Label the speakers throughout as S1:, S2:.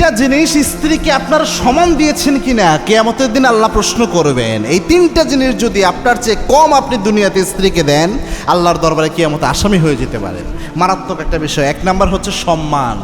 S1: তিনটা জিনিস স্ত্রীকে আপনার সমান দিয়েছেন কিনা কিয়ামতের দিন আল্লাহ প্রশ্ন করবেন। এই তিনটা জিনিস যদি আপনার চেয়ে কম আপনি দুনিয়াতে স্ত্রীকে দেন, আল্লাহর দরবারে কিয়ামতে আসামি হয়ে যেতে পারেন। মারাত্মক একটা বিষয়। এক নাম্বার হচ্ছে সম্মান,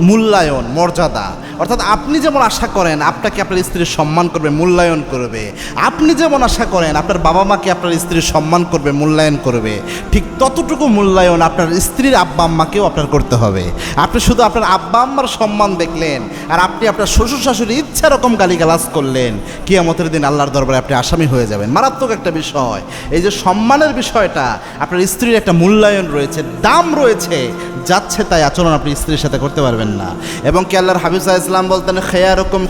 S1: মূল্যায়ন, মর্যাদা। অর্থাৎ আপনি যেমন আশা করেন আপনাকে আপনার স্ত্রীর সম্মান করবে, মূল্যায়ন করবে, আপনি যেমন আশা করেন আপনার বাবা মাকে আপনার স্ত্রীর সম্মান করবে, মূল্যায়ন করবে, ঠিক ততটুকু মূল্যায়ন আপনার স্ত্রীর আব্বা আম্মাকেও আপনার করতে হবে। আপনি শুধু আপনার আব্বা আম্মার সম্মান দেখলেন আর আপনি আপনার শ্বশুর শাশুড়ি ইচ্ছা রকম গালিগালাজ করলেন, কিয়ামতের দিন আল্লাহর দরবারে আপনি আসামি হয়ে যাবেন। মারাত্মক একটা বিষয়। এই যে সম্মানের বিষয়টা, আপনার স্ত্রীর একটা মূল্যায়ন রয়েছে, দাম রয়েছে, যাচ্ছে তাই আচরণ আপনি স্ত্রীর সাথে করতে পারবেন না। এবং কি আল্লাহর হাবিব সাল্লাল্লাহু আলাইহি ওয়াসাল্লাম বলতেন,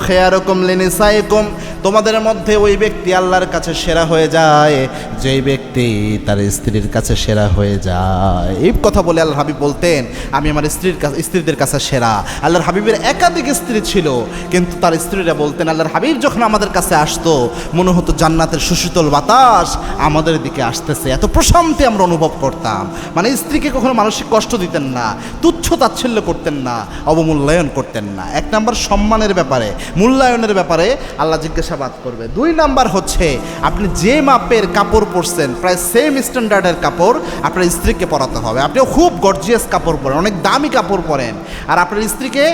S1: খেয়ারুকুম লিনিসাইকুম, তোমাদের মধ্যে ওই ব্যক্তি আল্লাহর কাছে সেরা হয়ে যায় যেই ব্যক্তি তার স্ত্রীর কাছে সেরা হয়ে যায়। এই কথা বলে আল্লাহর হাবিব বলতেন, আমি আমার স্ত্রীদের কাছে সেরা। আল্লাহর হাবিবের একাধিক স্ত্রী ছিল, কিন্তু তার স্ত্রীরা বলতেন, আল্লাহর হাবিব যখন আমাদের কাছে আসতো মনে হতো জান্নাতের সুশীতল বাতাস আমাদের দিকে আসতেছে, এত প্রশান্তি আমরা অনুভব করতাম। মানে স্ত্রীকে কখনো মানসিক কষ্ট দিতেন না, তুচ্ছ তাচ্ছিল্য করতেন না, অবমূল্যায়ন করতেন না। এক নাম্বার সম্মানের ব্যাপারে, মূল্যায়নের ব্যাপারে আল্লাহ জিজ্ঞাসাবাদ করবে। দুই নাম্বার হচ্ছে আপনি যে মাপের কাপড় পরছেন, প্রায় সেম স্ট্যান্ডার্ডের কাপড় আপনার স্ত্রীকে পরাতে হবে। আপনিও খুব গর্জিয়াস কাপড় পরেন, অনেক দামি কাপড় পরেন, আর আপনার স্ত্রীকে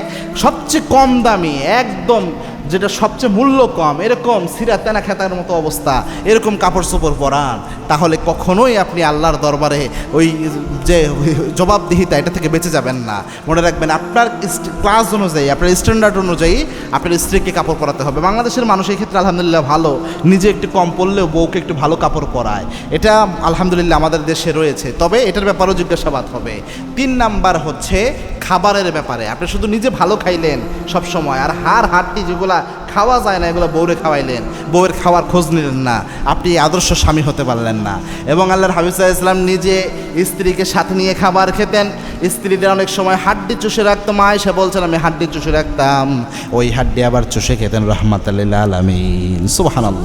S1: সবচেয়ে কম দামি, একদম যেটা সবচেয়ে মূল্য কম, এরকম সিরা তেনা খেতার মতো অবস্থা, এরকম কাপড় চোপড় পরান, তাহলে কখনোই আপনি আল্লাহর দরবারে ওই যে জবাবদিহিতা এটা থেকে বেঁচে যাবেন না। মনে রাখবেন, আপনার ক্লাস অনুযায়ী, আপনার স্ট্যান্ডার্ড অনুযায়ী আপনার স্ত্রীকে কাপড় পরাতে হবে। বাংলাদেশের মানুষ এই ক্ষেত্রে আলহামদুলিল্লাহ ভালো, নিজে একটু কম পরলেও বউকে একটু ভালো কাপড় পরায়, এটা আলহামদুলিল্লাহ আমাদের দেশে রয়েছে। তবে এটার ব্যাপারেও জিজ্ঞাসাবাদ হবে। তিন নাম্বার হচ্ছে খাবারের ব্যাপারে। আপনি শুধু নিজে ভালো খাইলেন সব সময়, আর হাড়টি যেগুলা খাওয়া যায় না এগুলো বউরে খাওয়াইলেন, বউয়ের খাওয়ার খোঁজ নিলেন না, আপনি আদর্শ স্বামী হতে পারলেন না। এবং আল্লাহর হাবিব সাল্লাল্লাহু আলাইহি ওয়াসাল্লাম নিজে স্ত্রীকে সাথে নিয়ে খাবার খেতেন। স্ত্রীদের অনেক সময় হাড্ডি চুষে রাখতো। মা আয়েশা বলছেন, আমি হাড্ডি চুষে রাখতাম, ওই হাড্ডি আবার চুষে খেতেন রাহমাতাল লিল আলামিন। সুবহানাল্লাহ।